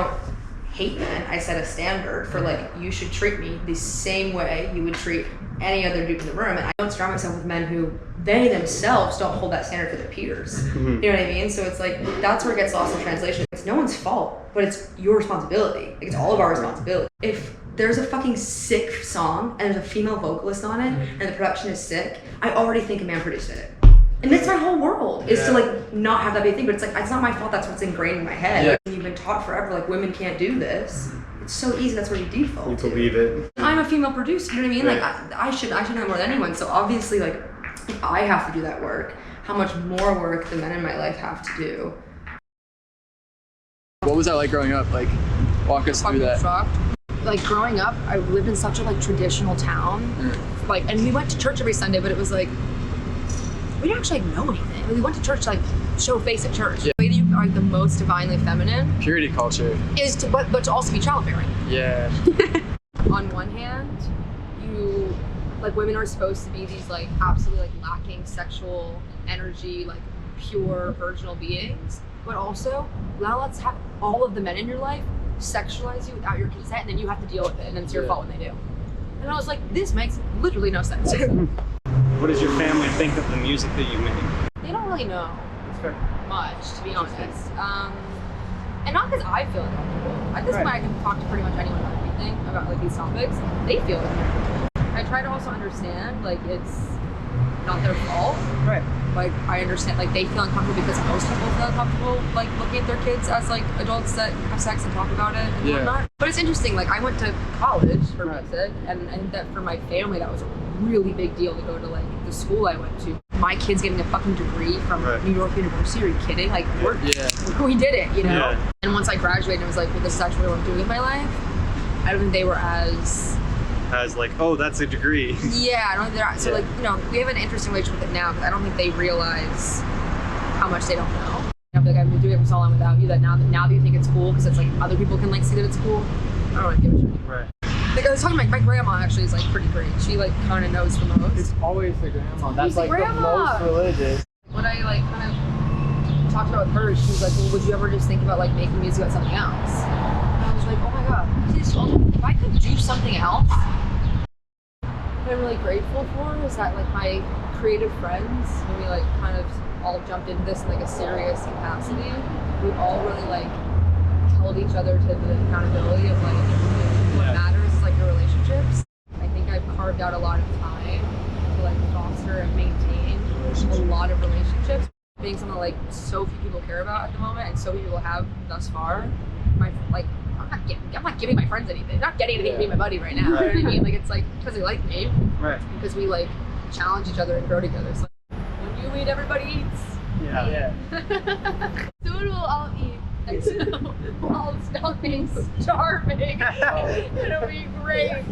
don't hate men. I set a standard for like, you should treat me the same way you would treat any other dude in the room. And I don't surround myself with men who they themselves don't hold that standard for their peers. You know what I mean? So it's like, that's where it gets lost in translation. It's no one's fault, but it's your responsibility. Like, it's all of our responsibility. If there's a fucking sick song and there's a female vocalist on it and the production is sick, I already think a man produced it. And that's my whole world, is to like not have that big thing, but it's like, it's not my fault, that's what's ingrained in my head. Yeah. And you've been taught forever, like, women can't do this. It's so easy, that's where you default. You believe it. I'm a female producer, you know what I mean? Right. Like, I should have more than anyone. So obviously, like, if I have to do that work, how much more work the men in my life have to do. What was that like growing up? Like, walk us through that. Shocked. Like, growing up, I lived in such a like traditional town. Like, and we went to church every Sunday, but it was like, we didn't actually know anything. We went to church to like show face at church. Yeah. The way that you are the most divinely feminine. Purity culture. Is to, but to also be childbearing. Yeah. On one hand, you, like, women are supposed to be these like absolutely like lacking sexual energy, like pure virginal beings. But also, now let's have all of the men in your life sexualize you without your consent, and then you have to deal with it, and it's your fault when they do. And I was like, this makes literally no sense. What does your family think of the music that you make? They don't really know much, to be honest. And not because I feel uncomfortable. At this point, I can talk to pretty much anyone about anything, about like these topics. They feel uncomfortable. I try to also understand, like, it's not their fault. Right. Like, I understand, like, they feel uncomfortable because most people feel uncomfortable, like, looking at their kids as, like, adults that have sex and talk about it and whatnot. But it's interesting, like, I went to college for music, and I think that for my family, that was a really big deal to go to, like, the school I went to. My kid's getting a fucking degree from New York University. Are you kidding? Like, we did it, you know? Yeah. And once I graduated, it was like, well, this is actually what I'm doing with my life. I don't think they were as like, oh, that's a degree. Yeah, I don't think they're, so like, you know, we have an interesting relationship with it now, because I don't think they realize how much they don't know. I'm like, I've been doing it for so long without you that now that you think it's cool, because it's like, other people can like see that it's cool. I don't want to give a shit. Right. Like, I was talking, my grandma actually is like pretty great. She like kind of knows the most. It's always the grandma. That's like grandma. The most religious. When I like kind of talked about with her, she was like, well, would you ever just think about like making music about something else? And I was like, oh my god, if I could do something else, what I'm really grateful for is that like my creative friends, when we like kind of all jumped into this in like a serious capacity, we all really like held each other to the accountability of like what matters is like your relationships. I think I've carved out a lot of time to like foster and maintain a lot of relationships. Being something like so few people care about at the moment and so few people have thus far, I'm not giving my friends anything. I'm not getting anything to be my buddy right now. You know what I mean? Like, it's like because they like me. Right. Because we like challenge each other and grow together. So like, when you eat, everybody eats. Yeah. Soon we'll all eat. And so we'll all smell things charming. It'll be great.